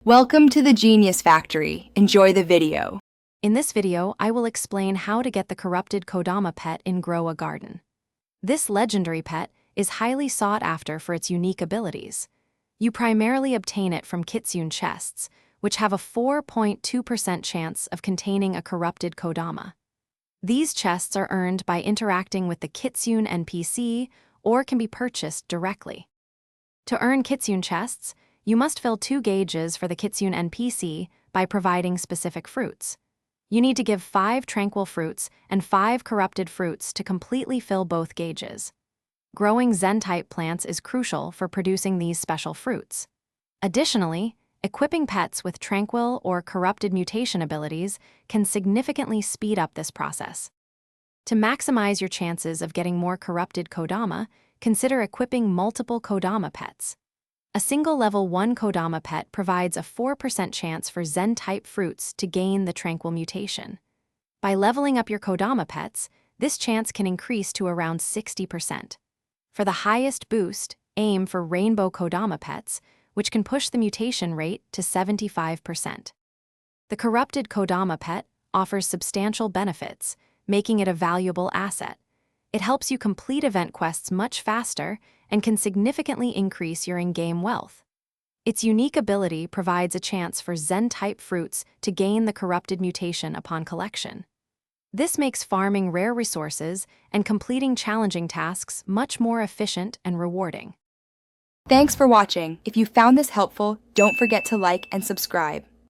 Welcome to the Genius Factory. Enjoy the video. In this video, I will explain how to get the corrupted Kodama pet in Grow a Garden. This legendary pet is highly sought after for its unique abilities. You primarily obtain it from kitsune chests, which have a 4.2% chance of containing a corrupted Kodama. These chests are earned by interacting with the kitsune NPC or can be purchased directly. To earn kitsune chests, you must fill 2 gauges for the kitsune NPC by providing specific fruits. You need to give 5 tranquil fruits and 5 corrupted fruits to completely fill both gauges. Growing Zen-type plants is crucial for producing these special fruits. Additionally, equipping pets with tranquil or corrupted mutation abilities can significantly speed up this process. To maximize your chances of getting more corrupted Kodama, consider equipping multiple Kodama pets. A single level 1 Kodama pet provides a 4% chance for Zen-type fruits to gain the tranquil mutation. By leveling up your Kodama pets, this chance can increase to around 60%. For the highest boost, aim for rainbow Kodama pets, which can push the mutation rate to 75%. The corrupted Kodama pet offers substantial benefits, making it a valuable asset. It helps you complete event quests much faster and can significantly increase your in-game wealth. Its unique ability provides a chance for Zen-type fruits to gain the corrupted mutation upon collection. This makes farming rare resources and completing challenging tasks much more efficient and rewarding. Thanks for watching. If you found this helpful, don't forget to like and subscribe.